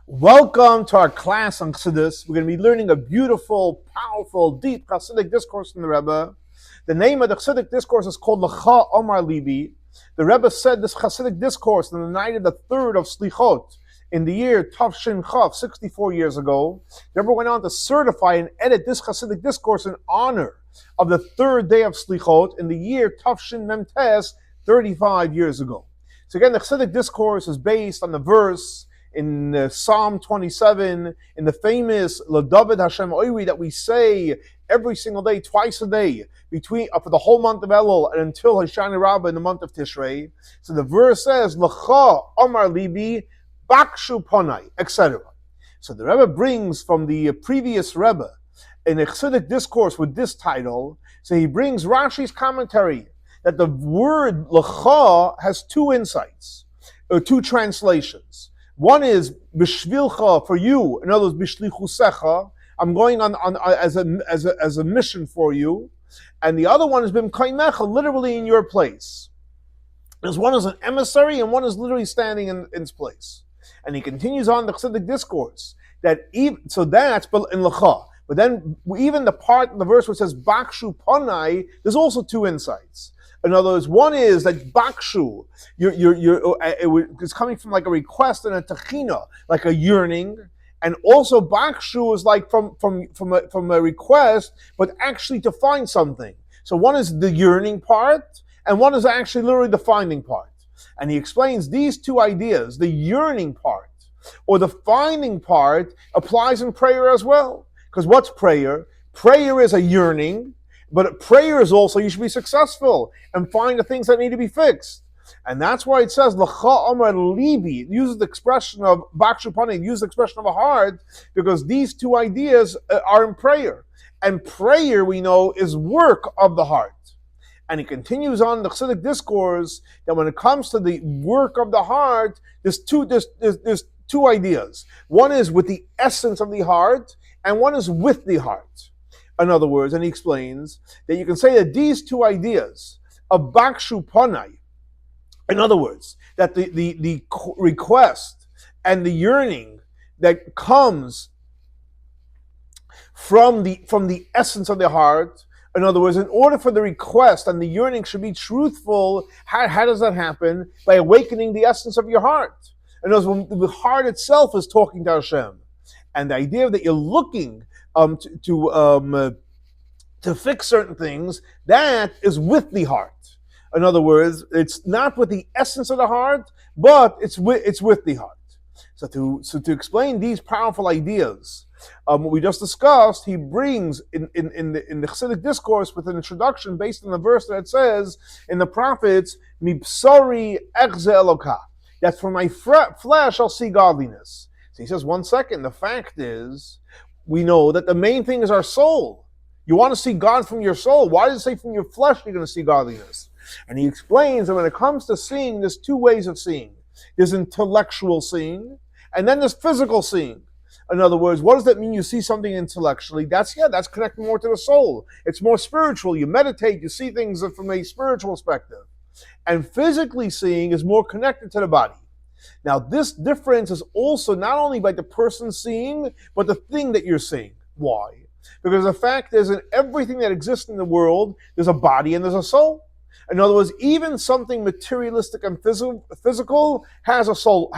Welcome to our class on Chassidus. We're going to be learning a beautiful, powerful, deep Chassidic discourse from the Rebbe. The name of the Chassidic discourse is called Amar Leby. The Rebbe said this Chassidic discourse on the night of the 3rd of Slichot in the year Tavshin Chav, 64 years ago. The Rebbe went on to certify and edit this Chassidic discourse in honor of the 3rd day of Slichot in the year Tavshin Memtes, 35 years ago. So again, the Chassidic discourse is based on the verse in Psalm 27, in the famous LaDavid Hashem Oiri that we say every single day, twice a day, for the whole month of Elul and until Hoshana Rabbah in the month of Tishrei. So the verse says, L'cha Amar Leby, Baqshu Ponai, etc. So the Rebbe brings from the previous Rebbe in a Chassidic discourse with this title. So he brings Rashi's commentary that the word L'cha has two insights, or two translations. One is b'shvilcha, for you. In other words, b'shlichusecha. I'm going on as a mission for you. And the other one is b'mkaimecha, literally in your place. There's one is an emissary and one is literally standing in its place. And he continues on the Chassidic discourse that that's in lecha. But then even the part in the verse which says bakshu panai, there's also two insights. In other words, one is that bakshu, it's coming from like a request and a techina, like a yearning, and also bakshu is like from a request, but actually to find something. So one is the yearning part, and one is actually literally the finding part. And he explains these two ideas: the yearning part or the finding part applies in prayer as well. Because what's prayer? Prayer is a yearning. But prayer is also, you should be successful and find the things that need to be fixed. And that's why it says, L'cha Amar Leby. It uses the expression of Bakshu Pani, it uses the expression of a heart, because these two ideas are in prayer. And prayer, we know, is work of the heart. And he continues on the Chassidic discourse that when it comes to the work of the heart, there's two ideas. One is with the essence of the heart, and one is with the heart. In other words, and he explains that you can say that these two ideas of Bakshu Panai, in other words, that the request and the yearning that comes from the essence of the heart, in other words, in order for the request and the yearning should be truthful, how does that happen? By awakening the essence of your heart. In other words, when the heart itself is talking to Hashem. And the idea that you're looking to fix certain things, that is with the heart. In other words, it's not with the essence of the heart, but it's with the heart. So to explain these powerful ideas, what we just discussed, he brings in the Chassidic discourse with an introduction based on the verse that says in the prophets, "Mibsari echze Eloka," that for my flesh I'll see godliness. So he says, one second, the fact is, we know that the main thing is our soul. You want to see God from your soul. Why does it say from your flesh you're going to see godliness? And he explains that when it comes to seeing, there's two ways of seeing. There's intellectual seeing, and then there's physical seeing. In other words, what does that mean you see something intellectually? That's connected more to the soul. It's more spiritual. You meditate, you see things from a spiritual perspective. And physically seeing is more connected to the body. Now, this difference is also not only by the person seeing, but the thing that you're seeing. Why? Because the fact is, in everything that exists in the world, there's a body and there's a soul. In other words, even something materialistic and physical has a soul.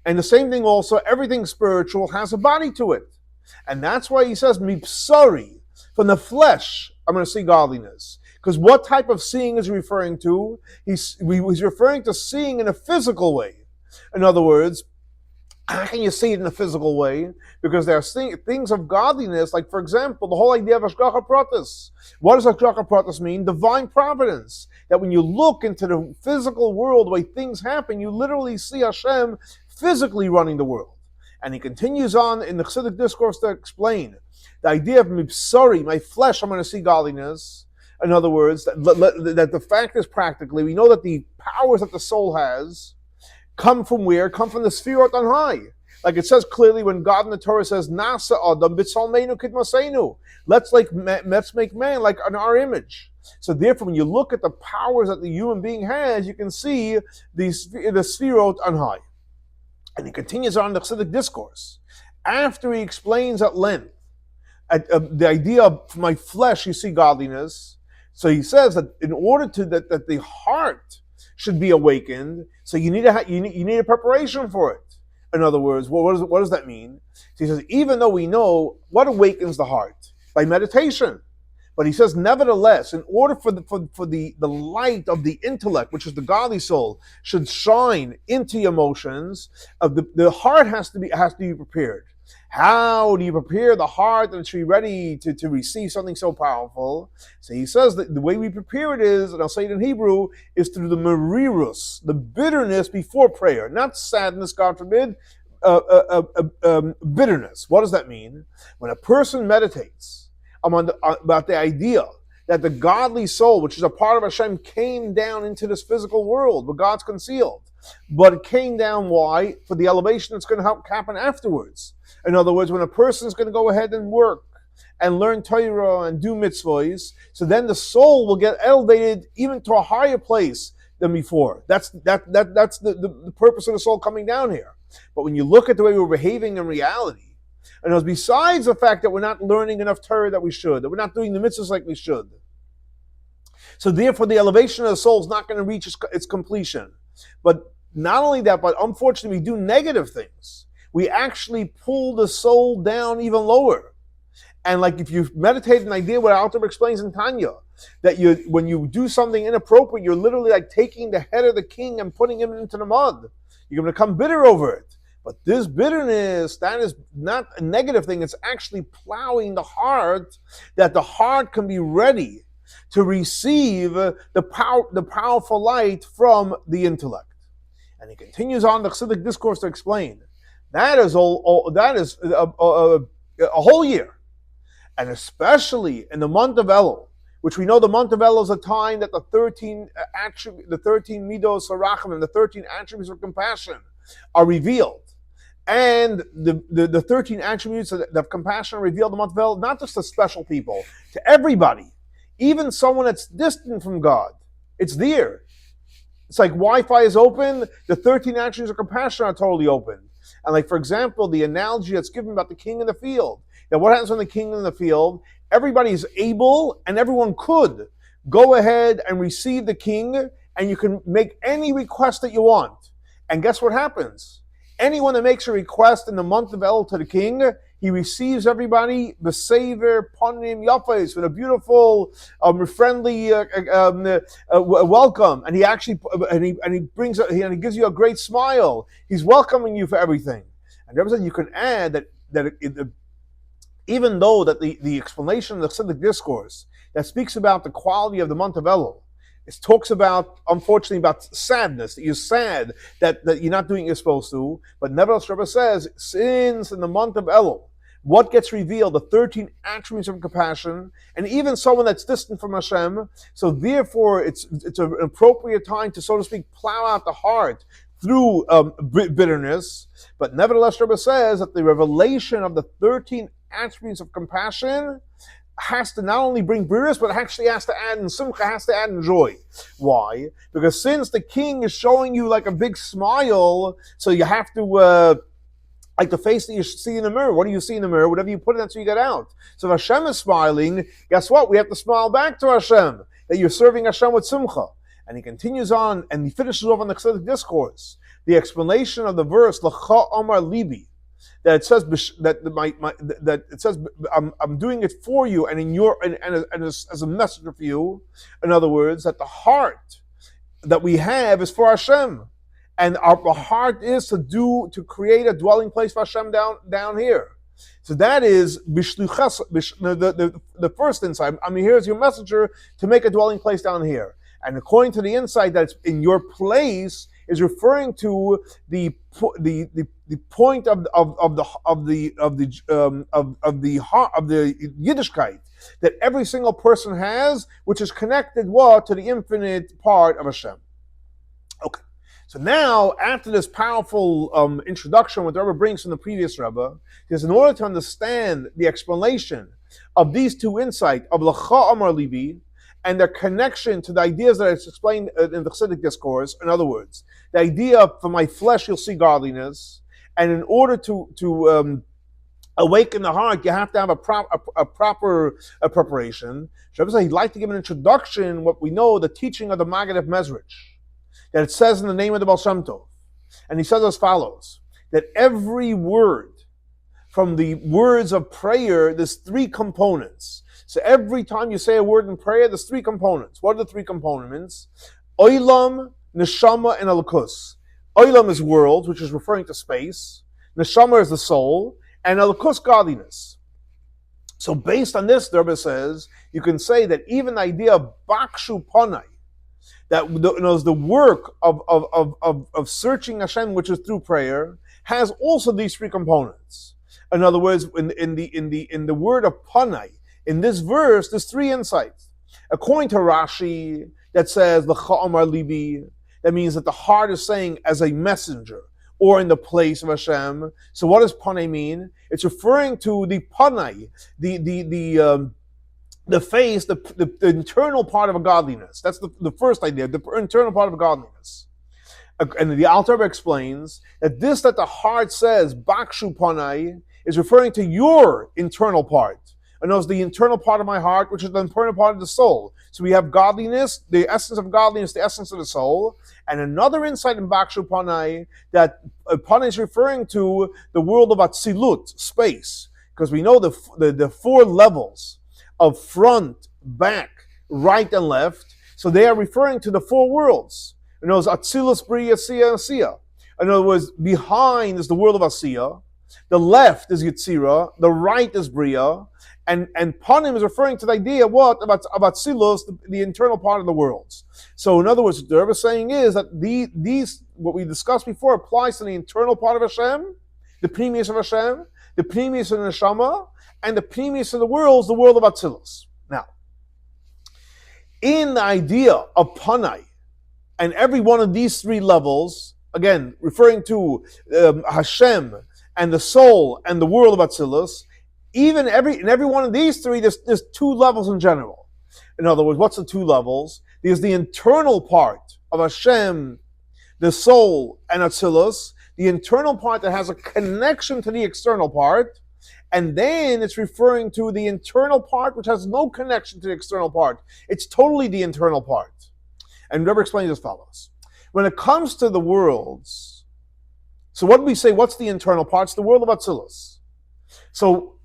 And the same thing also, everything spiritual has a body to it. And that's why he says, Mipsari, from the flesh, I'm going to see godliness. Because what type of seeing is he referring to? He's referring to seeing in a physical way. In other words, how can you see it in a physical way? Because there are things of godliness, like, for example, the whole idea of Hashgacha Pratis. What does Hashgacha Pratis mean? Divine providence. That when you look into the physical world, the way things happen, you literally see Hashem physically running the world. And he continues on in the Chassidic discourse to explain the idea of Mipsari, my flesh, I'm going to see godliness. In other words, that the fact is practically, we know that the powers that the soul has come from where? Come from the Sefirot on high. Like it says clearly when God in the Torah says, Nasa Adam b'tzalmeinu kidmaseinu. Let's make man like in our image. So therefore, when you look at the powers that the human being has, you can see the Sefirot on high. And he continues on the Chassidic discourse. After he explains at length the idea of my flesh, you see godliness. So he says that in order to that the heart should be awakened, so you need a preparation for it. In other words, what does that mean? So he says, even though we know what awakens the heart by meditation, but he says, nevertheless, in order for the light of the intellect, which is the godly soul, should shine into the emotions, the heart has to be prepared. How do you prepare the heart that it should be ready to receive something so powerful? So he says that the way we prepare it is, and I'll say it in Hebrew, is through the merirus, the bitterness before prayer, not sadness, God forbid, bitterness. What does that mean? When a person meditates about the idea that the godly soul, which is a part of Hashem, came down into this physical world where God's concealed. But it came down, why? For the elevation that's going to happen afterwards. In other words, when a person is going to go ahead and work and learn Torah and do mitzvahs, so then the soul will get elevated even to a higher place than before. That's the purpose of the soul coming down here. But when you look at the way we're behaving in reality, and as besides the fact that we're not learning enough Torah that we should, that we're not doing the mitzvahs like we should, so therefore the elevation of the soul is not going to reach its completion. But not only that, but unfortunately we do negative things. We actually pull the soul down even lower. And like if you meditate an idea, what Alter explains in Tanya, that when you do something inappropriate, you're literally like taking the head of the king and putting him into the mud. You're going to become bitter over it. But this bitterness, that is not a negative thing. It's actually plowing the heart, that the heart can be ready to receive the powerful light from the intellect. And he continues on the Chassidic discourse to explain that is a whole year, and especially in the month of Elul, which we know the month of Elul is a time that the 13 midos harachim, the 13 attributes of compassion, are revealed. And the 13 attributes of compassion are revealed in the month of Elul, not just to special people, to everybody, even someone that's distant from God. It's there. It's like Wi-Fi is open, the 13 attributes of compassion are totally open. And like, for example, the analogy that's given about the king in the field. Now, what happens when the king in the field? Everybody is able, and everyone could go ahead and receive the king, and you can make any request that you want. And guess what happens? Anyone that makes a request in the month of Elul to the king, he receives everybody b'sever panim yafes, with a beautiful, friendly welcome, and he actually he gives you a great smile. He's welcoming you for everything. And represent you can add that even though that the explanation of the Chassidic discourse that speaks about the quality of the month of Elul, it talks about, unfortunately, about sadness, that you're sad that you're not doing what you're supposed to. But nevertheless, Rebbe says, since in the month of Elul, what gets revealed? The 13 attributes of compassion, and even someone that's distant from Hashem. So therefore, it's an appropriate time to, so to speak, plow out the heart through bitterness. But nevertheless, Rebbe says that the revelation of the 13 attributes of compassion has to not only bring bitterness, but actually has to add in simcha, has to add in joy. Why? Because since the king is showing you like a big smile, so you have to, like the face that you see in the mirror. What do you see in the mirror? Whatever you put in, that's what you get out. So if Hashem is smiling, guess what? We have to smile back to Hashem, that you're serving Hashem with simcha. And he continues on, and he finishes off on the Chassidic discourse, the explanation of the verse, amar lebe, that it says that it says I'm doing it for you and in your and as a messenger for you. In other words, that the heart that we have is for Hashem, and our heart is to create a dwelling place for Hashem down here. So that is the first insight. I mean, here's your messenger to make a dwelling place down here. And according to the insight that it's in your place is referring to the point of the Yiddishkeit that every single person has, which is connected to the infinite part of Hashem. Okay, so now after this powerful introduction, what the Rebbe brings from the previous Rebbe, is in order to understand the explanation of these two insights of amar lebe and their connection to the ideas that I explained in the Chassidic discourse. In other words, the idea of, for my flesh you'll see godliness, And in order to awaken the heart, you have to have a proper preparation. Rebbe said he'd like to give an introduction, what we know, the teaching of the Maggid of Mezrich, that it says in the name of the Baal Shem Tov. And he says as follows, that every word from the words of prayer, there's three components. So every time you say a word in prayer, there's three components. What are the three components? Olam, Neshama, and Elokus. Olam is world, which is referring to space. Neshama is the soul. And Elokus, godliness. So based on this, the Rebbe says, you can say that even the idea of Bakshu Panai, that the work of searching Hashem, which is through prayer, has also these three components. In other words, in the word of Panai, in this verse, there's three insights. According to Rashi, that says the amar lebe, that means that the heart is saying as a messenger or in the place of Hashem. So what does Panai mean? It's referring to the Panai, the face, the internal part of a godliness. That's the first idea, the internal part of a godliness. And the Alter Rebbe explains that the heart says, Bakshu Panai, is referring to your internal part. And knows the internal part of my heart, which is the internal part of the soul. So we have godliness, the essence of godliness, the essence of the soul. And another insight in Bakshu Panai, that Panai is referring to the world of Atzilut, space. Because we know the four levels of front, back, right, and left. So they are referring to the four worlds. In other words, Atzilus, Bria, Asiya, and Asiya. In other words, behind is the world of Asiya. The left is Yetzirah. The right is Bria. And Panim is referring to the idea about Atzilus, the internal part of the worlds. So in other words, what the Rebbe is saying is that these, what we discussed before, applies to the internal part of Hashem, the Pnimius of Hashem, the Pnimius of the Neshama, and the Pnimius of the world of Atzilus. Now, in the idea of Panai, and every one of these three levels, again, referring to Hashem and the soul and the world of Atzilus, in every one of these three, there's two levels in general. In other words, what's the two levels? There's the internal part of Hashem, the soul, and Atzilus, the internal part that has a connection to the external part, and then it's referring to the internal part which has no connection to the external part. It's totally the internal part. And Rebbe explains as follows. When it comes to the worlds, so what do we say, what's the internal part? It's the world of Atzilus. So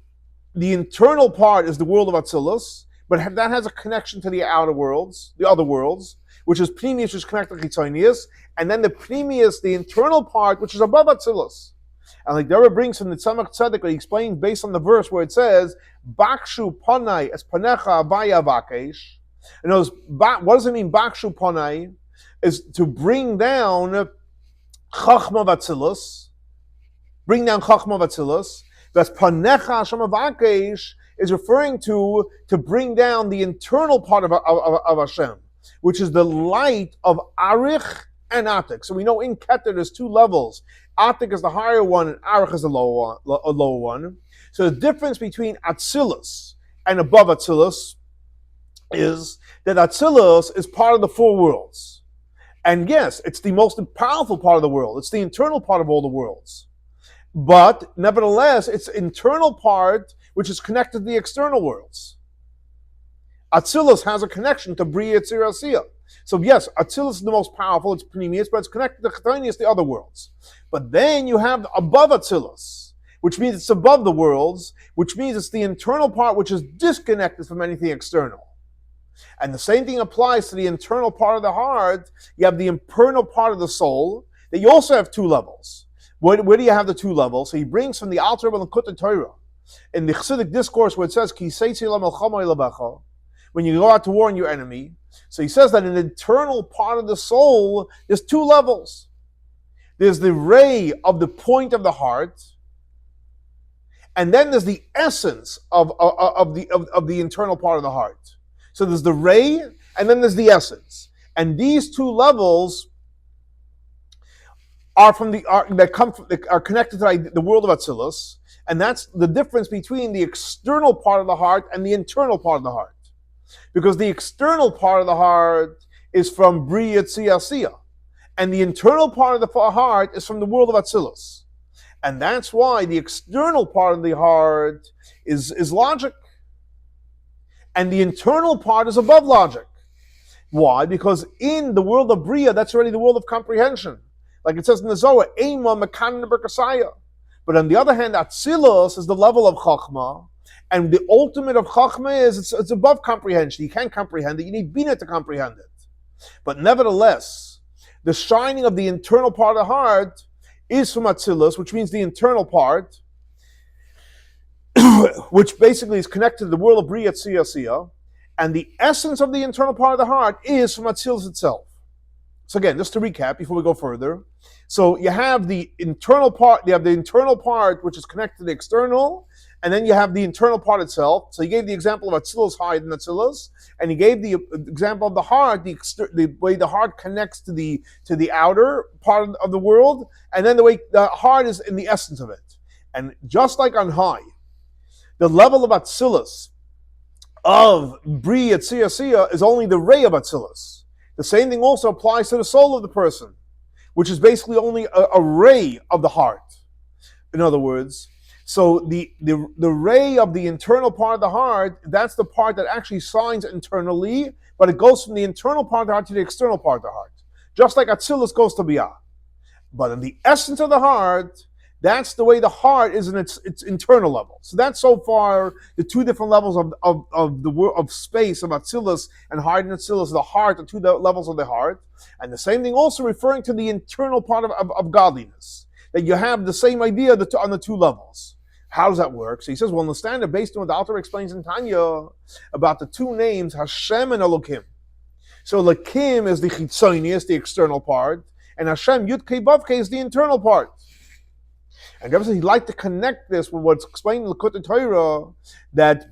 the internal part is the world of Atzilus, but that has a connection to the outer worlds, the other worlds, which is Pnimius, which is connected to Chitzonius, and then the Pnimius, the internal part, which is above Atzilus. And like the Rebbe brings from the Tzemach Tzedek, he explains based on the verse where it says, Bakshu Panai es Panecha Abaya Vakesh. And what does it mean, Bakshu Panai? Is to bring down Chachma Vatzilus, bring down Chachma Vatzilus. That's Panecha Hashem Vakesh is referring to bring down the internal part of Hashem, which is the light of Arich and Atik. So we know in Keter there's two levels. Atik is the higher one and Arich is the lower one. So the difference between Atzilus and above Atzilus is that Atzilus is part of the four worlds. And yes, it's the most powerful part of the world. It's the internal part of all the worlds. But nevertheless, it's internal part which is connected to the external worlds. Atzilus has a connection to Bria, Yetzirah, Asiya. So yes, Atzilus is the most powerful, it's Pnimius, but it's connected to Chthonius, the other worlds. But then you have above Atzilus, which means it's above the worlds, which means it's the internal part which is disconnected from anything external. And the same thing applies to the internal part of the heart. You have the internal part of the soul, that you also have two levels. Where do you have the two levels? So he brings from the Alter Rebbe L'Kutei Torah, in the Chassidic discourse where it says, Ki seitzi l'melchama ilabecha, when you go out to war on your enemy. So he says that in the internal part of the soul, there's two levels. There's the ray of the point of the heart, and then there's the essence of the internal part of the heart. So there's the ray, and then there's the essence. And these two levels are connected to the world of Atzilus, and that's the difference between the external part of the heart and the internal part of the heart. Because the external part of the heart is from Bria, Yetzirah, Asiya, and the internal part of the heart is from the world of Atzilus. And that's why the external part of the heart is logic. And the internal part is above logic. Why? Because in the world of Bria, that's already the world of comprehension. Like it says in the Zohar, Eima Mekan Berkasaya. But on the other hand, Atzilus is the level of Chachma, and the ultimate of Chachma is it's above comprehension. You can't comprehend it, you need Bina to comprehend it. But nevertheless, the shining of the internal part of the heart is from Atzilus, which means the internal part, which basically is connected to the world of Bria Tziyah, and the essence of the internal part of the heart is from Atzilus itself. So again, just to recap before we go further. So you have the internal part, which is connected to the external, and then you have the internal part itself. So he gave the example of Atzilus higher than Atzilus, and he gave the example of the heart, the way the heart connects to the outer part of the world, and then the way the heart is in the essence of it. And just like on high, the level of Atzilus of Bri Tziyah is only the ray of Atzilus. The same thing also applies to the soul of the person, which is basically only a ray of the heart. In other words, so the ray of the internal part of the heart, that's the part that actually shines internally, but it goes from the internal part of the heart to the external part of the heart. Just like Atzilus goes to Biyah. But in the essence of the heart, that's the way the heart is in its internal level. So that's so far the two different levels of space of Atzilus and heart and Atzilus, the heart, the two levels of the heart. And the same thing also referring to the internal part of godliness. That you have the same idea on the two levels. How does that work? So he says, well, understand it based on what the author explains in Tanya about the two names, Hashem and Elokim. So Elokim is the Chitzonius, the external part, and Hashem, Yud Kei Vav Kei, is the internal part. And Rebbe says he'd like to connect this with what's explained in the Likutei Torah, that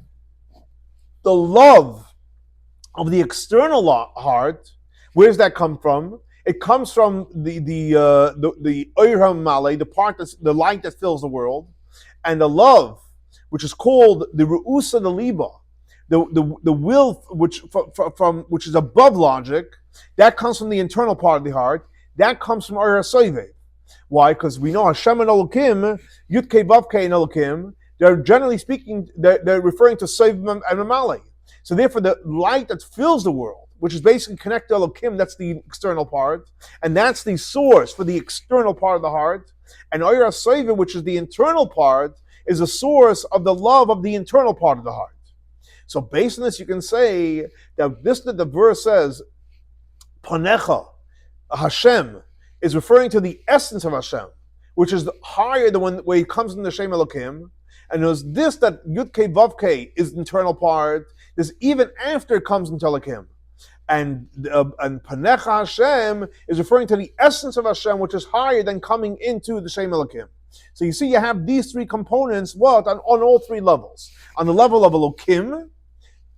the love of the external heart, where does that come from? It comes from the Oir HaMaleh, the part that's the light that fills the world, and the love, which is called the Ru'usa the Liba, the will which is above logic, that comes from the internal part of the heart. That comes from Oir HaSoiveh. Why? Because we know Hashem and Elokim, Yud Kei Vav Kei and Elokim, they're generally speaking, they're referring to Soivim and Amalei. So therefore the light that fills the world, which is basically connected to Elokim, that's the external part, and that's the source for the external part of the heart. And Oir HaSoiveh, which is the internal part, is the source of the love of the internal part of the heart. So based on this, you can say that the verse says, Panecha, Hashem, is referring to the essence of Hashem, which is higher than when it comes in the Shem Elokim. And it was this that Yud Kei Vav Kei is the internal part, this even after it comes into Elokim. And Panecha Hashem is referring to the essence of Hashem, which is higher than coming into the Shem Elokim. So you see, you have these three components, on all three levels. On the level of Elokim,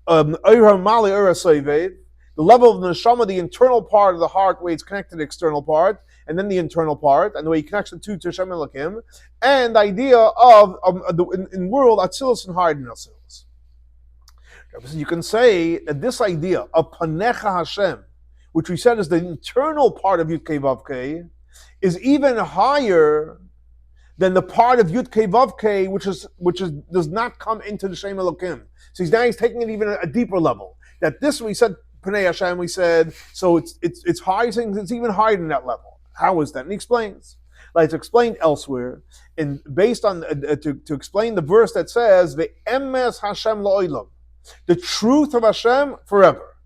Oir HaMaleh, Oir HaSoiveh, the level of the neshama, the internal part of the heart, where it's connected to the external part, and then the internal part, and the way he connects the two to Hashem Elokim, and the idea of in world Atzilus and heart and Atzilus. So you can say that this idea of Panecha Hashem, which we said is the internal part of Yud Kei Vav Kei, is even higher than the part of Yud Kei Vav Kei, which does not come into the Shem Elokim. So he's taking it even a deeper level. That this, we said Panei Hashem, we said, so it's high, it's even higher than that level. How is that? And he explains. Like it's explained elsewhere, based on to explain the verse that says, "Ve'emes Hashem la'olam," the truth of Hashem forever.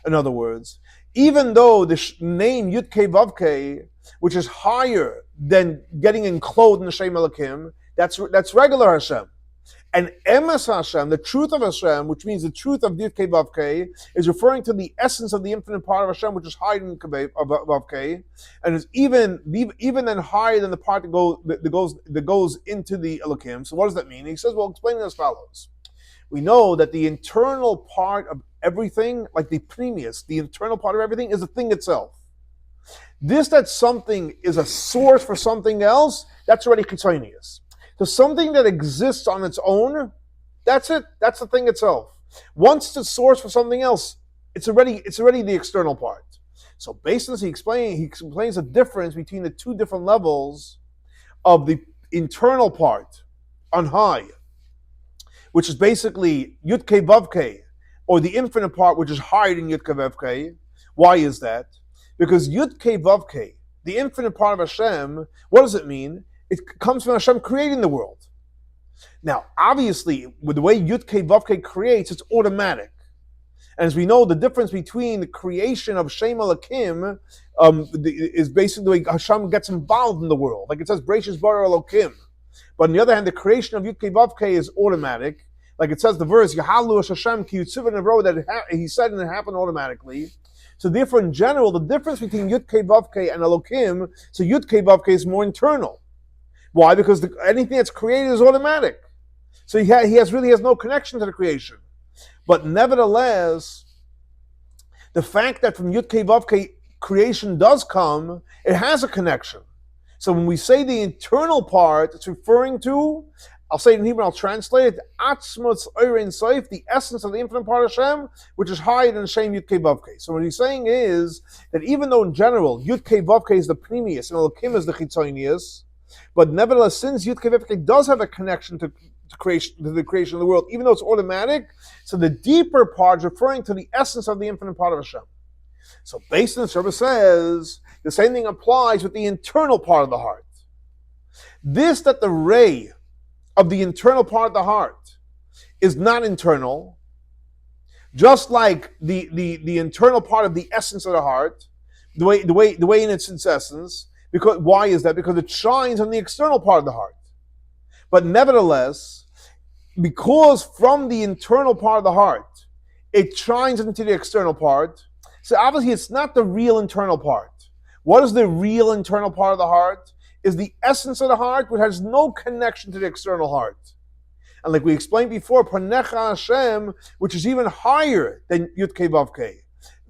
In other words, even though the name Yud Kei Vav Kei, which is higher than getting enclosed in the Shem Elokim, that's regular Hashem. And Emes Hashem, the truth of Hashem, which means the truth of Yud Kei Vav Kei, is referring to the essence of the infinite part of Hashem, which is higher than Vav Kei, and is even then higher than the part that goes into the Elokim. So what does that mean? He says, well, explain it as follows. We know that the internal part of everything, like the Pnimius, the internal part of everything, is the thing itself. That something is a source for something else, that's already Chitzonius. So something that exists on its own, that's it. That's the thing itself. Once it's a source for something else, it's already the external part. So based on this, he explains the difference between the two different levels of the internal part on high, which is basically Yud Kei Vav Kei, or the infinite part, which is higher than Yud Kei Vav Kei. Why is that? Because Yud Kei Vav Kei, the infinite part of Hashem, what does it mean? It comes from Hashem creating the world. Now, obviously, with the way Yud Kei Vav Kei creates, it's automatic. And as we know, the difference between the creation of Shem Elokim is basically the way Hashem gets involved in the world. Like it says, Bereishis bara Elokim. But on the other hand, the creation of Yud Kei Vav Kei is automatic. Like it says the verse, Yahalu Hashem ki Yutziv Nevro, that he said and it happened automatically. So therefore, in general, the difference between Yud Kei Vav Kei and Elokim, so Yud Kei Vav Kei is more internal. Why? Because anything that's created is automatic. So he really has no connection to the creation. But nevertheless, the fact that from Yud Kei Vav Kei creation does come, it has a connection. So when we say the internal part, it's referring to, I'll say it in Hebrew, I'll translate it, Atzmos Orein Soif, the essence of the infinite part of Hashem, which is higher than Shem Yud Kei Vav Kei. So what he's saying is that even though in general Yud Kei Vav Kei is the Pnimius and Elokim is the Chitzonius, but nevertheless, since Yud Kei Vav Kei does have a connection to the creation of the world, even though it's automatic, so the deeper part is referring to the essence of the infinite part of Hashem. So based on this, Rebbe says, the same thing applies with the internal part of the heart. This, that the ray of the internal part of the heart is not internal, just like the internal part of the essence of the heart, the way in its essence. Because why is that? Because it shines on the external part of the heart. But nevertheless, because from the internal part of the heart, it shines into the external part, so obviously it's not the real internal part. What is the real internal part of the heart? Is the essence of the heart, which has no connection to the external heart. And like we explained before, Panecha Hashem, which is even higher than Yud Kei Vav Kei.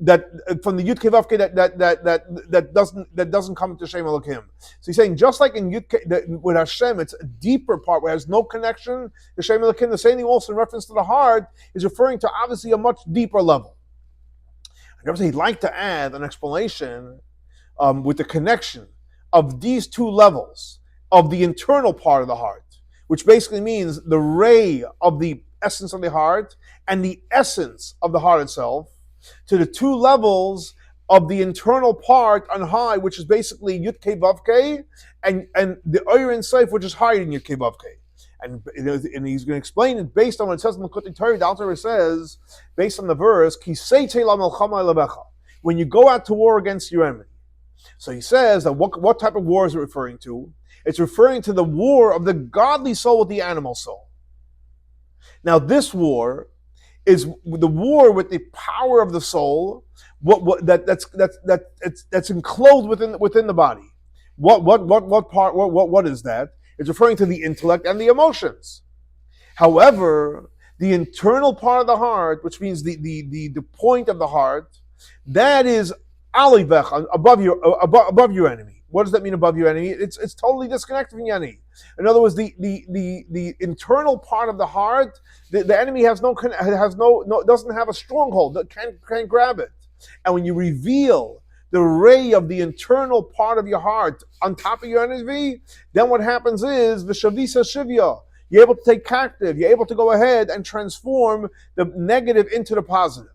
That from the Yud Kei Vav Kei that doesn't come to Shem Elokim. So he's saying just like in Yud Kei with Hashem, it's a deeper part where it has no connection to Shem Elokim. The same thing also in reference to the heart is referring to obviously a much deeper level. And he'd like to add an explanation with the connection of these two levels of the internal part of the heart, which basically means the ray of the essence of the heart and the essence of the heart itself, to the two levels of the internal part on high, which is basically Yud Kei Vav Kei, and the Orein Soif, which is higher than Yud Kei Vav Kei. And he's going to explain it based on what it says in the Torah. The Alter says, based on the verse, Ki seitei la melchama elevecha, when you go out to war against your enemy. So he says that what type of war is it referring to? It's referring to the war of the godly soul with the animal soul. Now this war is the war with the power of the soul, that's enclosed within the body. What part? What is that? It's referring to the intellect and the emotions. However, the internal part of the heart, which means the point of the heart, that is alivech, above your enemy. What does that mean, above your enemy? It's totally disconnected from your enemy. In other words, the internal part of the heart, the enemy doesn't have a stronghold, that can't grab it. And when you reveal the ray of the internal part of your heart on top of your enemy, then what happens is v'shavisa shivya. You're able to take captive. You're able to go ahead and transform the negative into the positive.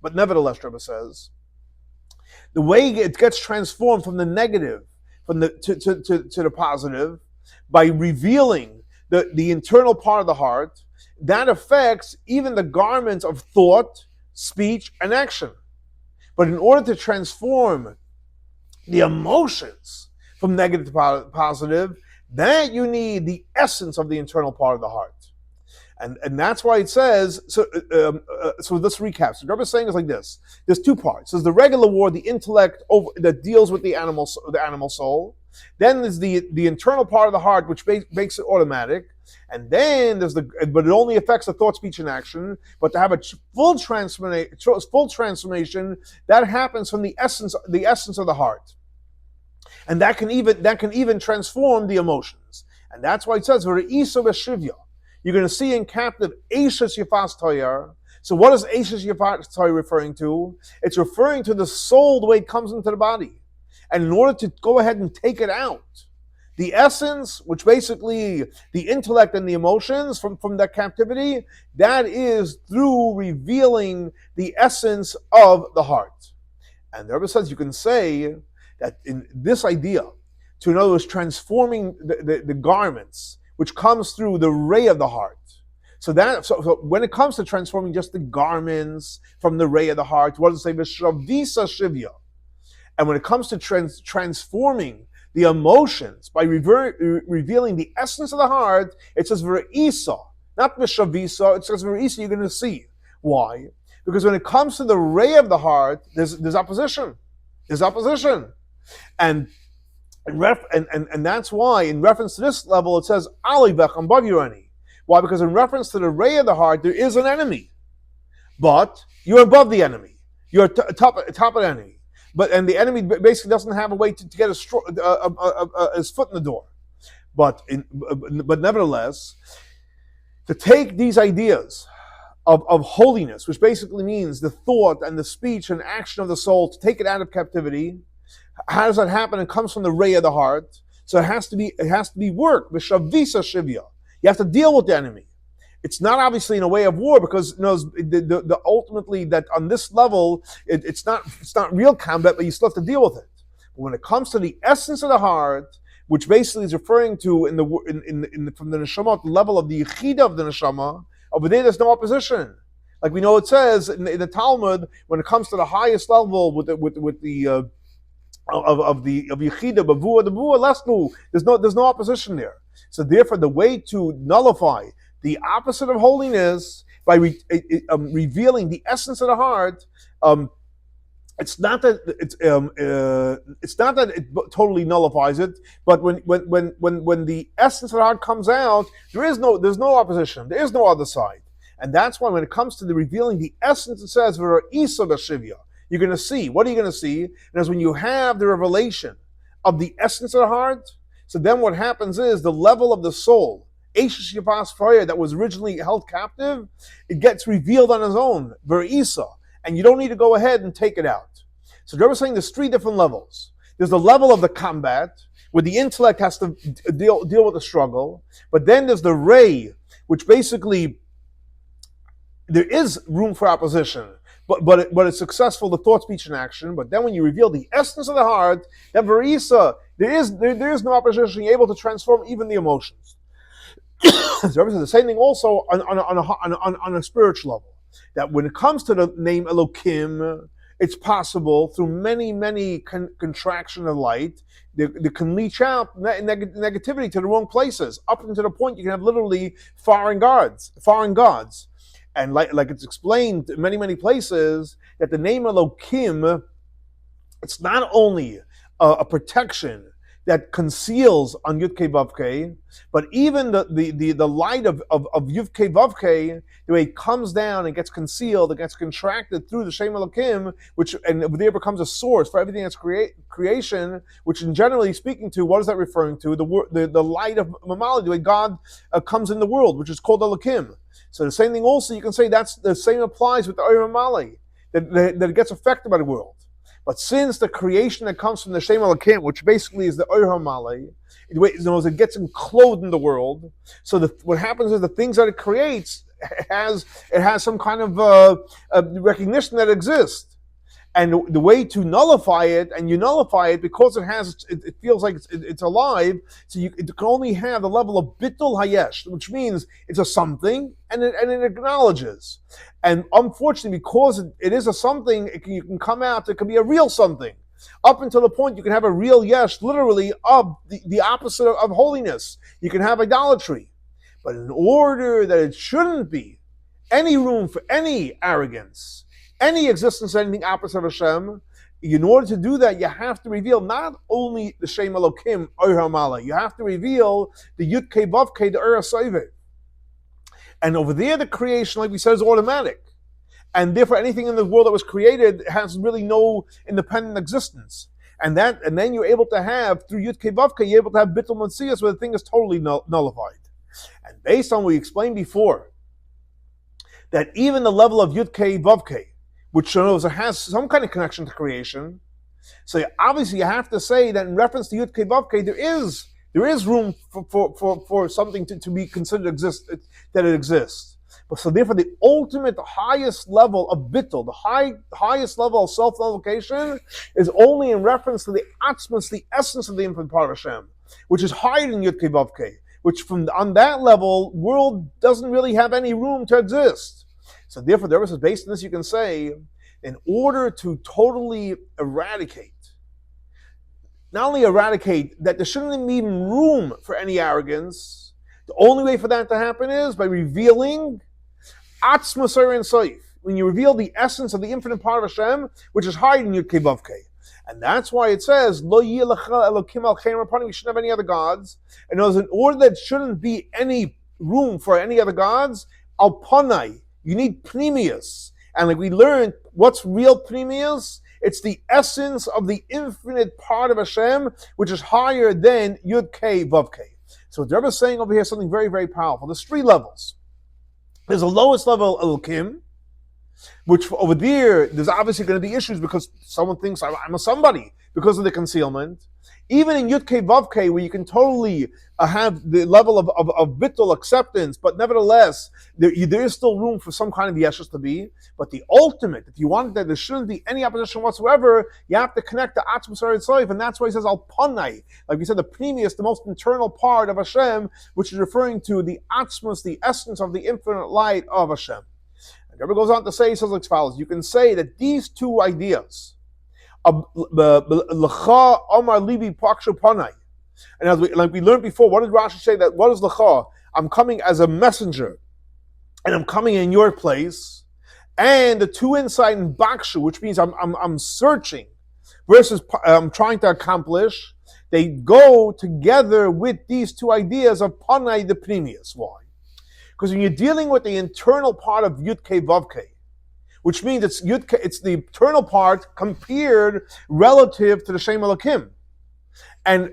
But nevertheless, Rebbe says, the way it gets transformed from the negative to the positive, by revealing the internal part of the heart, that affects even the garments of thought, speech, and action. But in order to transform the emotions from negative to positive, that you need the essence of the internal part of the heart. And that's why it says, so let's recap. So Rabbi is saying is like this. There's two parts. There's the regular war, the intellect that deals with the animal soul. Then there's the internal part of the heart, which makes it automatic. And then but it only affects the thought, speech, and action. But to have a full transformation, that happens from the essence of the heart. And that can even transform the emotions. And that's why it says, V're'iso v'shivya. You're going to see in captive Eishes Yifas Toyar. So what is Eishes Yifas Toyar referring to? It's referring to the soul, the way it comes into the body. And in order to go ahead and take it out, The essence, which basically the intellect and the emotions from that captivity, that is through revealing the essence of the heart. And the Rebbe says you can say that in this idea, to in other words, transforming the garments, which comes through the ray of the heart. So when it comes to transforming just the garments from the ray of the heart, what does it say? V'shavisa shivya. And when it comes to transforming the emotions by revealing the essence of the heart, it says v're'isa, not v'shavisa. It says v're'isa. You're going to see why, because when it comes to the ray of the heart, there's opposition. There's opposition, and that's why in reference to this level it says Ali Bechem Bav. Why? Because in reference to the ray of the heart, there is an enemy, but you're above the enemy. You're top of the enemy. And the enemy basically doesn't have a way to get his foot in the door. But nevertheless, to take these ideas of holiness, which basically means the thought and the speech and action of the soul, to take it out of captivity, how does that happen? It comes from the ray of the heart. So it has to be work. V'shavisa shivya. You have to deal with the enemy. It's not obviously in a way of war, because the ultimately that on this level it's not real combat, but you still have to deal with it. But when it comes to the essence of the heart, which basically is referring to from the neshama, the level of the yechida of the neshama, over there's no opposition. Like we know it says in the Talmud, when it comes to the highest level with the of yechida, bavua, the bua lesnu, there's no opposition there. So therefore, the way to nullify the opposite of holiness by revealing the essence of the heart, it's not that it totally nullifies it, but when the essence of the heart comes out, there's no opposition, there is no other side, and that's why when it comes to the revealing the essence, it says v'ra'isa b'shivya. You're going to see. What are you going to see? And as when you have the revelation of the essence of the heart, so then what happens is the level of the soul, that was originally held captive, it gets revealed on its own, v'ra'isa, and you don't need to go ahead and take it out. So the Rebbe is saying there's three different levels. There's the level of the combat, where the intellect has to deal with the struggle, but then there's the ray, which basically there is room for opposition, but it's successful, the thought, speech, and action. But then when you reveal the essence of the heart, then v'ra'isa, there is no opposition. You're able to transform even the emotions. So the same thing also on a spiritual level. That when it comes to the name Elokim, it's possible through many contraction of light, they can leach out negativity to the wrong places, up until the point you can have literally foreign gods. And like it's explained in many places, that the name Elokim, it's not only a protection that conceals on Yud-Kei Vav-Kei, but even the light of Yud-Kei Vav-Kei, the way it comes down and gets concealed, it gets contracted through the Shem Elokim, and there becomes a source for everything that's creation, which in generally speaking to, what is that referring to? The light of Mamali, the way God comes in the world, which is called Elokim. So the same thing also, you can say that's the same applies with the Oyer Mamali, that it gets affected by the world. But since the creation that comes from the Shem Elokim, which basically is the Oyer Hamali, it gets enclosed in the world. So what happens is the things that it creates, it has some kind of recognition that it exists. And the way to nullify it, and you nullify it because it feels like it's alive. So it can only have the level of bittul hayesh, which means it's a something, and it acknowledges. And unfortunately, because it is a something, you can come out. It can be a real something, up until the point you can have a real yesh, literally of the opposite of holiness. You can have idolatry, but in order that it shouldn't be any room for any arrogance, any existence of anything opposite of Hashem, in order to do that, you have to reveal not only the Shem Elokim, Oyer Hamala, you have to reveal the Yud-Kei Vav-Kei, the Ur HaSoivet. And over there, the creation, like we said, is automatic. And therefore, anything in the world that was created has really no independent existence. And then you're able to have, through Yud-Kei Vav-Kei, you're able to have Bittul Matziyas, where the thing is totally nullified. And based on what we explained before, that even the level of Yud-Kei Vav-Kei, which shows it has some kind of connection to creation. So obviously you have to say that in reference to Yud-Kei Vav-Kei, there is There is room for something to be considered that it exists. But so therefore, the ultimate, the highest level of bittul, the highest level of self-nullification, is only in reference to the atzmas, the essence of the infinite part of Hashem, which is higher than Yud Kei Vav Kei, which on that level, world doesn't really have any room to exist. So therefore, the Rebbe says, based on this, you can say, in order to totally eradicate, not only eradicate, that there shouldn't be even room for any arrogance, the only way for that to happen is by revealing Atzmas Ein Sof, when you reveal the essence of the infinite part of Hashem, which is higher than Yud Kei Vav Kei. And that's why it says, Lo yeh lecha elokim al chein rapanim, you shouldn't have any other gods. And in order that shouldn't be any room for any other gods, al panai, you need pnimius. And like we learned, what's real pnimius? It's the essence of the infinite part of Hashem, which is higher than Yud Kei Vav Kei. So the Rebbe is saying over here something very, very powerful. There's three levels. There's the lowest level, Elokim, which over there's obviously going to be issues because someone thinks I'm a somebody because of the concealment. Even in Yud Kei Vav Kei, where you can totally have the level of bittul acceptance, but nevertheless, there is still room for some kind of yeshus to be. But the ultimate, if you want that there shouldn't be any opposition whatsoever, you have to connect the Atzmas Ein Sof, and that's why he says Al Panai. Like we said, the pnimius, the most internal part of Hashem, which is referring to the Atzmas, the essence of the infinite light of Hashem. And Rebbe goes on to say, he says like follows, you can say that these two ideas, L'cha Amar Lebe B'kshou Panai. And as we learned before, what did Rashi say? That what is L'cha? I'm coming as a messenger, and I'm coming in your place. And the two insight in B'kshou, which means I'm searching, versus I'm trying to accomplish. They go together with these two ideas of Panai the Pnimius. Why? Because when you're dealing with the internal part of Yud Kei Vav Kei, which means it's the internal part compared relative to the Shem Elokim. And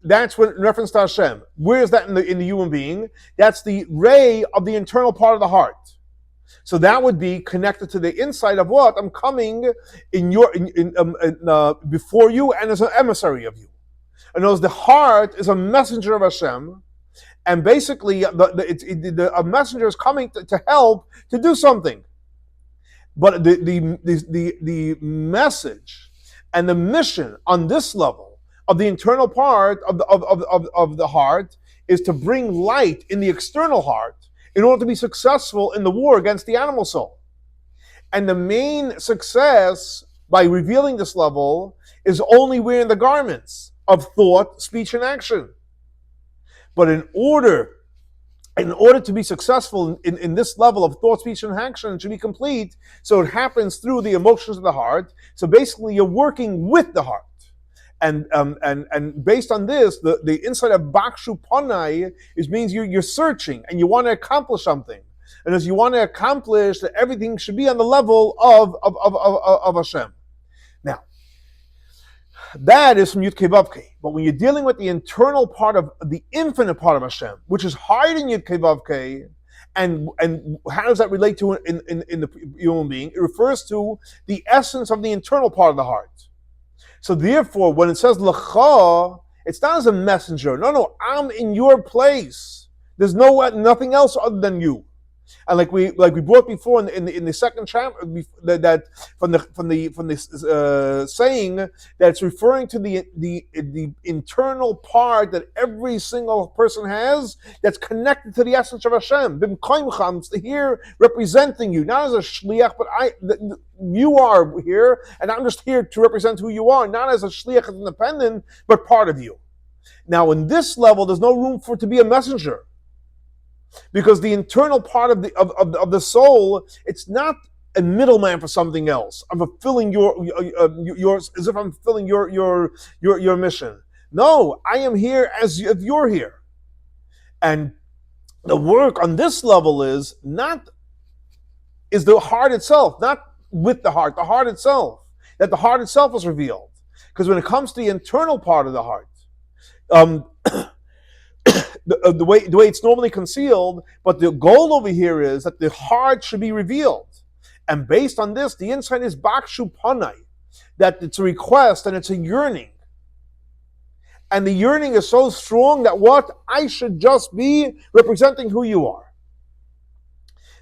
that's what in reference to Hashem. Where is that in the human being? That's the ray of the internal part of the heart. So that would be connected to the insight of what? I'm coming before you and as an emissary of you. And as the heart is a messenger of Hashem, and basically a messenger is coming to help to do something. But the message and the mission on this level of the internal part of the heart is to bring light in the external heart in order to be successful in the war against the animal soul. And the main success by revealing this level is only wearing the garments of thought, speech, and action. But in order to be successful in this level of thought, speech, and action, it should be complete. So it happens through the emotions of the heart. So basically, you're working with the heart, and based on this, the insight of B'kshou Panai means you're searching and you want to accomplish something, and as you want to accomplish that, everything should be on the level of Hashem. Now, that is from Yud Kei Vav Kei. But when you're dealing with the internal part of the infinite part of Hashem, which is higher than Yud Kei Vav Kei, and how does that relate to in the human being? It refers to the essence of the internal part of the heart. So therefore, when it says L'cha, it's not as a messenger. No, I'm in your place. There's nothing else other than you. And like we brought before in the second chapter, that from the saying that it's referring to the internal part that every single person has that's connected to the essence of Hashem. I'm here representing you, not as a shliach, but you are here, and I'm just here to represent who you are, not as a shliach as independent, but part of you. Now, in this level, there's no room for it to be a messenger. Because the internal part of the soul, it's not a middleman for something else. I'm fulfilling yours as if I'm fulfilling your mission. No, I am here as if you're here. And the work on this level is the heart itself, not with the heart itself. That the heart itself is revealed. Because when it comes to the internal part of the heart, the way it's normally concealed, but the goal over here is that the heart should be revealed. And based on this, the insight is B'kshou Panai, that it's a request and it's a yearning. And the yearning is so strong that what? I should just be representing who you are.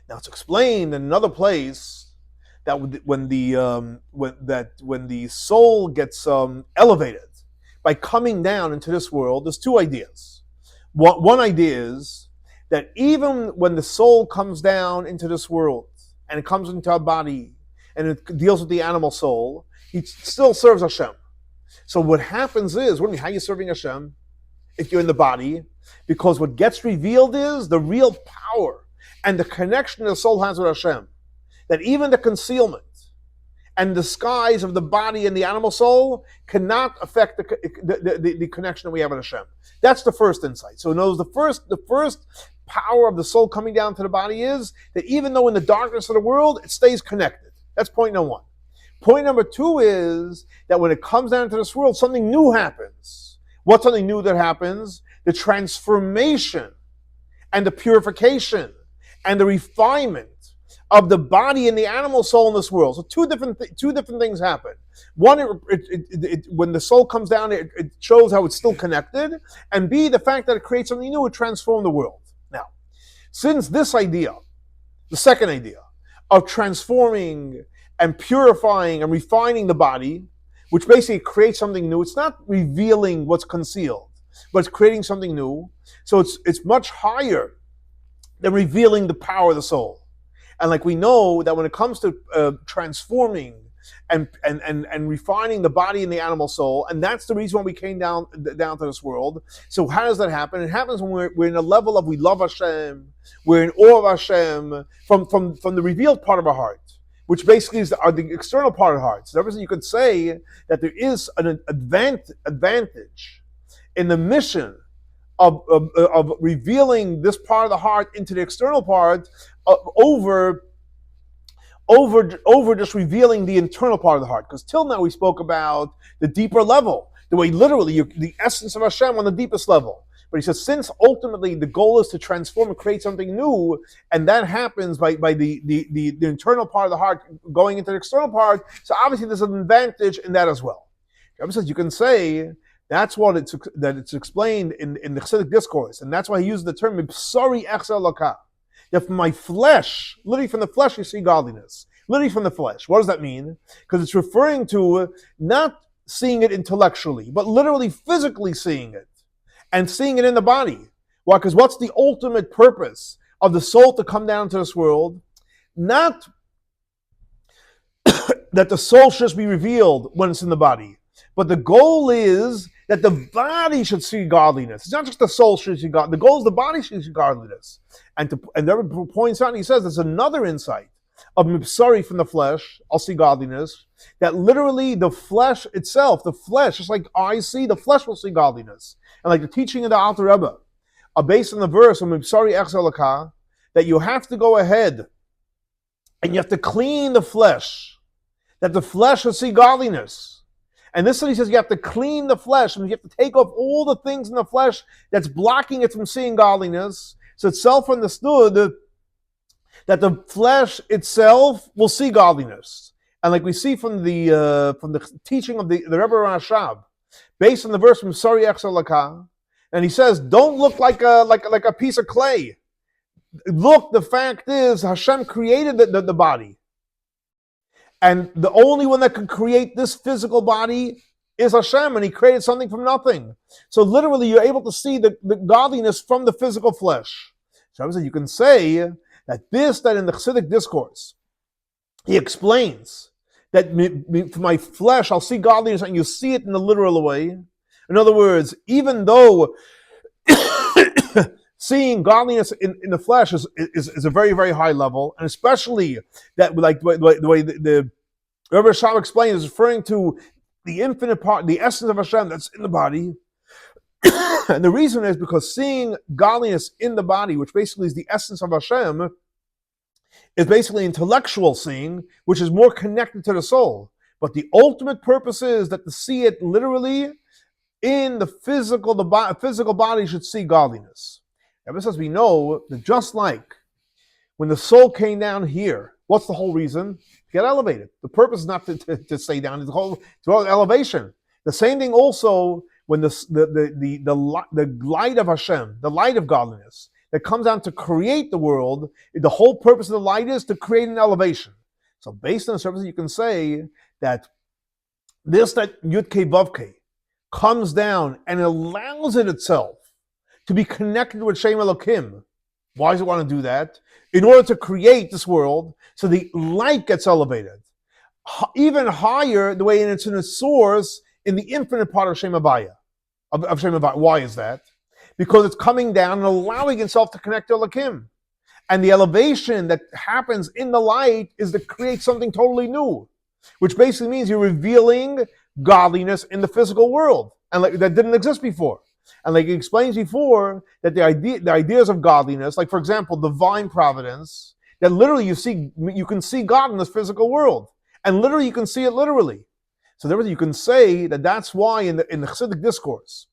Now it's explained in another place that when the soul gets elevated by coming down into this world, there's two ideas. One idea is that even when the soul comes down into this world and it comes into our body and it deals with the animal soul, it still serves Hashem. So what happens is, how are you serving Hashem if you're in the body? Because what gets revealed is the real power and the connection the soul has with Hashem. That even the concealment and disguise of the body and the animal soul cannot affect the connection that we have with Hashem. That's the first insight. So in other words, the first power of the soul coming down to the body is that even though in the darkness of the world, it stays connected. That's point number one. Point number two is that when it comes down to this world, something new happens. What's something new that happens? The transformation and the purification and the refinement of the body and the animal soul in this world. So two different things happen. One, when the soul comes down, it shows how it's still connected. And B, the fact that it creates something new, it transforms the world. Now, since this idea, the second idea of transforming and purifying and refining the body, which basically creates something new, it's not revealing what's concealed, but it's creating something new. So it's much higher than revealing the power of the soul. And like we know that when it comes to transforming and refining the body and the animal soul, and that's the reason why we came down to this world. So how does that happen? It happens when we're in a level of we love Hashem, we're in awe of Hashem from the revealed part of our heart, which basically are the external part of the heart. So therefore you could say that there is an advantage in the mission of revealing this part of the heart into the external part over just revealing the internal part of the heart. Because till now we spoke about the deeper level, the way literally the essence of Hashem on the deepest level. But he says, since ultimately the goal is to transform and create something new, and that happens by the internal part of the heart going into the external part, so obviously there's an advantage in that as well. Rabbi says you can say that's what it's explained in the Chassidic discourse, and that's why he uses the term "mibsari echzer laka." That from my flesh, literally from the flesh, you see godliness. Literally from the flesh. What does that mean? Because it's referring to not seeing it intellectually, but literally physically seeing it. And seeing it in the body. Why? Because what's the ultimate purpose of the soul to come down to this world? Not that the soul should be revealed when it's in the body, but the goal is that the body should see godliness. It's not just the soul should see God. The goal is the body should see godliness. And there points out, and he says there's another insight of mibsari from the flesh, I'll see godliness, that literally the flesh itself, just like eyes see, the flesh will see godliness. And like the teaching of the Alter Rebbe, based on the verse of mibsari echzer laka, that you have to go ahead and you have to clean the flesh, that the flesh will see godliness. And this is what he says, you have to clean the flesh, and you have to take off all the things in the flesh that's blocking it from seeing godliness. So it's self-understood that the flesh itself will see godliness. And like we see from the teaching of the Rebbe Rashab, based on the verse from Sari Echzer Laka, and he says, don't look like a piece of clay. Look, the fact is, Hashem created the body. And the only one that can create this physical body is Hashem, and he created something from nothing. So literally, you're able to see the godliness from the physical flesh. So you can say that in the Chassidic discourse, he explains that for my flesh, I'll see godliness, and you see it in the literal way. In other words, even though seeing godliness in the flesh is a very, very high level, and especially that, like the way the Rebbe Rashab explains, is referring to the infinite part, the essence of Hashem that's in the body. And the reason is because seeing godliness in the body, which basically is the essence of Hashem, is basically intellectual seeing, which is more connected to the soul. But the ultimate purpose is that to see it literally in the physical body should see godliness. Ever since we know that just like when the soul came down here, what's the whole reason? To get elevated. The purpose is not to stay down, it's the whole elevation. The same thing also when the light of Hashem, the light of godliness that comes down to create the world, the whole purpose of the light is to create an elevation. So based on the surface, you can say that that Yud Kei Vav Kei comes down and allows it itself to be connected with Shem Elokim. Why does it want to do that? In order to create this world, so the light gets elevated even higher, the way it's in its source in the infinite part of Shem Havaya, of Shem Havaya. Why is that? Because it's coming down and allowing itself to connect to Elokim. And the elevation that happens in the light is to create something totally new, which basically means you're revealing godliness in the physical world, and that didn't exist before. And like he explains before, that the ideas of godliness, like for example, divine providence, that literally you can see God in this physical world, and literally you can see it literally. So therefore, you can say that that's why in the Chassidic discourse,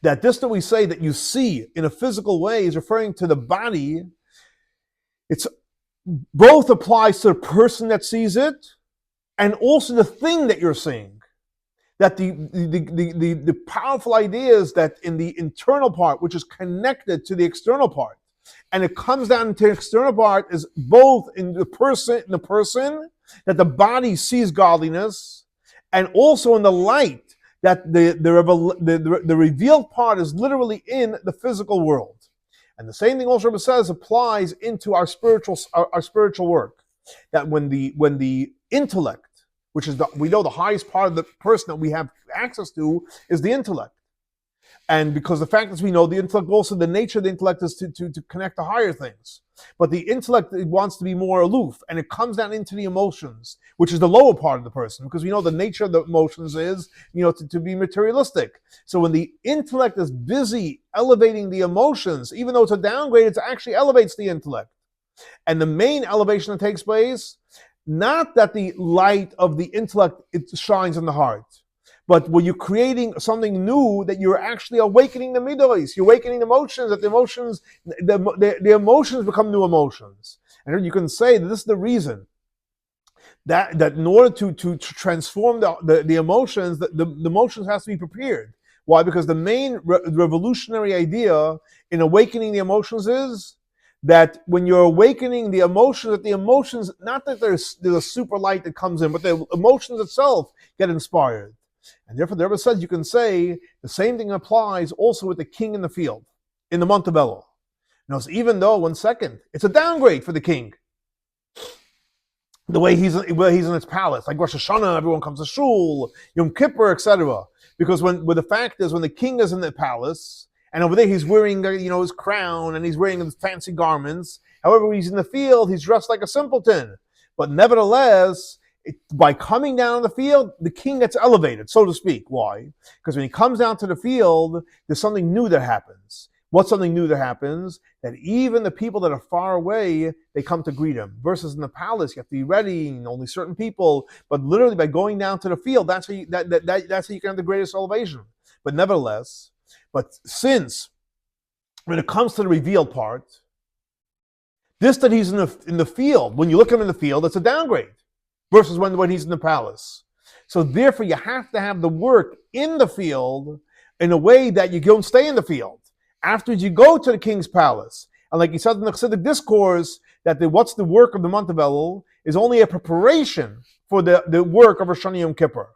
that we say that you see in a physical way is referring to the body. It's both applies to the person that sees it, and also the thing that you're seeing. That the powerful idea is that in the internal part, which is connected to the external part, and it comes down to the external part, is both in the person that the body sees godliness, and also in the light that the revealed part is literally in the physical world. And the same thing also Rabbi says applies into our spiritual work. That when the intellect, which is we know the highest part of the person that we have access to is the intellect. And because the fact is we know the intellect, also the nature of the intellect is to connect to higher things. But the intellect, it wants to be more aloof, and it comes down into the emotions, which is the lower part of the person, because we know the nature of the emotions is, to be materialistic. So when the intellect is busy elevating the emotions, even though it's a downgrade, it actually elevates the intellect. And the main elevation that takes place, not that the light of the intellect, it shines in the heart, but when you're creating something new, that you're actually awakening the midos, you're awakening the emotions, that the emotions become new emotions. And you can say that this is the reason that in order to transform the emotions, the emotions has to be prepared. Why? Because the main revolutionary idea in awakening the emotions is that when you're awakening the emotions, not that there's a super light that comes in, but the emotions itself get inspired. And therefore, the Rebbe says you can say the same thing applies also with the king in the field, in the month of Elul. So even though, 1 second, it's a downgrade for the king, the way he's in his palace, like Rosh Hashanah, everyone comes to shul, Yom Kippur, etc. Because when the fact is, when the king is in the palace, and over there he's wearing his crown and he's wearing his fancy garments. However, when he's in the field, he's dressed like a simpleton. But nevertheless, by coming down on the field, the king gets elevated, so to speak. Why? Because when he comes down to the field, there's something new that happens. What's something new that happens? That even the people that are far away, they come to greet him. Versus in the palace, you have to be ready, only certain people. But literally, by going down to the field, that's how you can have the greatest elevation. But nevertheless, since when it comes to the revealed part, that he's in the field, when you look at him in the field, it's a downgrade. Versus when he's in the palace. So therefore, you have to have the work in the field in a way that you don't stay in the field. Afterwards, you go to the king's palace. And like he said in the Chassidic discourse, that what's the work of the month of Elul is only a preparation for the work of Rosh Hashanah Yom Kippur.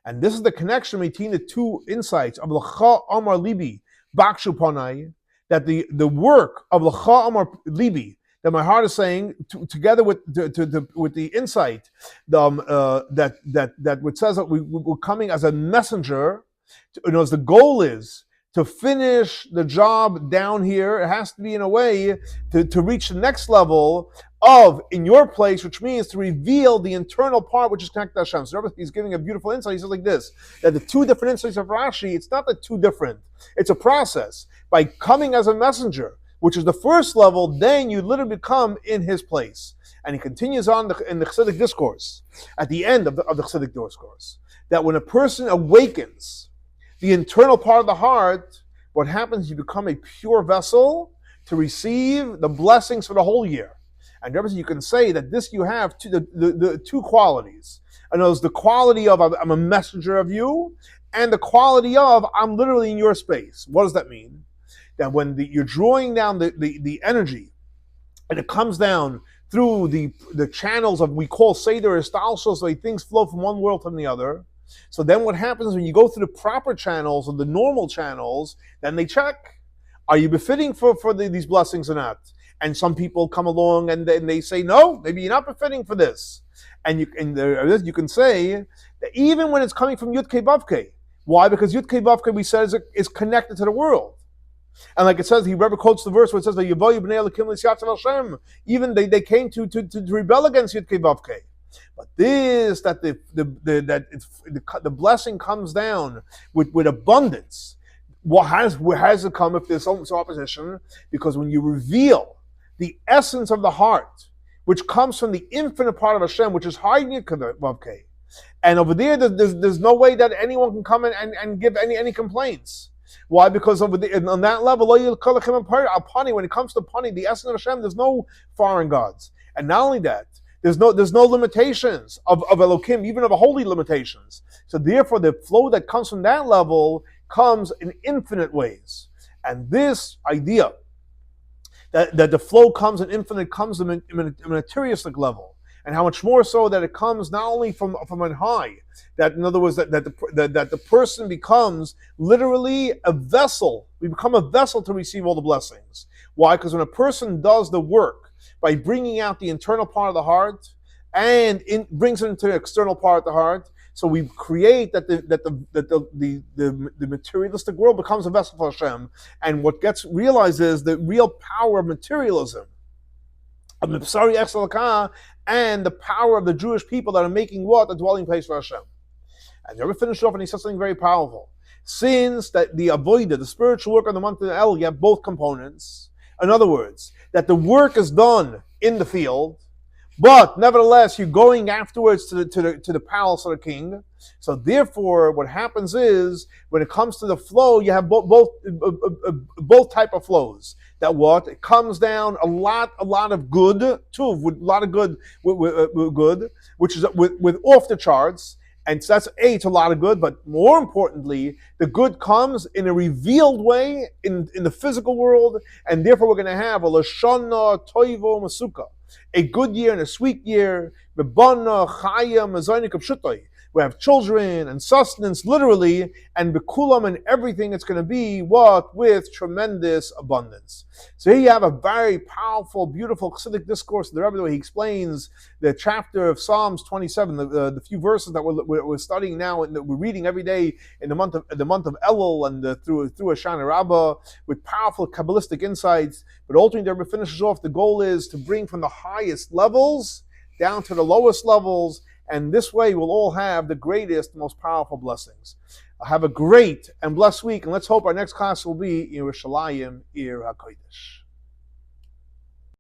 And this is the connection between the two insights of Amar Lebe, Bקשו Panai, that the work of Amar Lebe, that my heart is saying, together with the insight that which says that we're coming as a messenger. As the goal is to finish the job down here, it has to be in a way to reach the next level of in your place, which means to reveal the internal part which is connected to Hashem. So he's giving a beautiful insight. He says like this, that the two different insights of Rashi, it's not the two different. It's a process. By coming as a messenger, which is the first level, then you literally become in his place. And he continues on in the Chassidic discourse, at the end of the Chassidic discourse, that when a person awakens the internal part of the heart, what happens is you become a pure vessel to receive the blessings for the whole year. And therefore you can say that this you have the two qualities. And there's the quality of I'm a messenger of you, and the quality of I'm literally in your space. What does that mean? That when you're drawing down the energy, and it comes down through the channels of we call Seder or Stalshos, so things flow from one world to the other. So then what happens when you go through the proper channels or the normal channels, then they check, are you befitting for these blessings or not? And some people come along and they say, no, maybe you're not befitting for this. And you can say that even when it's coming from Yud Kei Vav Kei. Why? Because Yud Kei Vav Kei, we said, is connected to the world. And like it says, he ever quotes the verse where it says that even they came to rebel against Yud Kei Vav Kei. But this, that the blessing comes down with abundance. Where has it come if there's some opposition? Because when you reveal the essence of the heart, which comes from the infinite part of Hashem, which is hiding Yud Kei Vav Kei, and over there's no way that anyone can come and give any complaints. Why? Because on that level, when it comes to Pani, the essence of Hashem, there's no foreign gods. And not only that, there's no limitations of Elokim, even of holy limitations. So therefore, the flow that comes from that level comes in infinite ways. And this idea that the flow comes in infinite comes in a materialistic level. And how much more so that it comes not only from on high, that in other words that the person becomes literally a vessel. We become a vessel to receive all the blessings. Why? Because when a person does the work by bringing out the internal part of the heart and brings it into the external part of the heart, so we create that the materialistic world becomes a vessel for Hashem. And what gets realized is the real power of materialism, of the and the power of the Jewish people that are making what? A dwelling place for Hashem. And Rebbe finished off and he said something very powerful. Since that the avodah, the spiritual work of the month of El, you have both components. In other words, that the work is done in the field, but nevertheless you're going afterwards to the palace of the king. So therefore, what happens is when it comes to the flow, you have both type of flows. That what it comes down a lot of good too, with a lot of good, good, which is with off the charts. And so that's a lot of good, but more importantly, the good comes in a revealed way in the physical world, and therefore we're going to have a Lashana Toivo Masuka, a good year and a sweet year. Bebana Chaya Mazainik Pshutai. We have children and sustenance, literally, and bekulam and everything. It's going to be what? With tremendous abundance. So here you have a very powerful, beautiful Chassidic discourse of the Rebbe, where he explains the chapter of Psalms 27, the few verses that we're studying now and that we're reading every day in the month of Elul and through Hoshana Rabbah, with powerful Kabbalistic insights. But ultimately, the Rebbe finishes off. The goal is to bring from the highest levels down to the lowest levels. And this way we'll all have the greatest, most powerful blessings. Have a great and blessed week, and let's hope our next class will be in Yerushalayim Ir HaKodesh.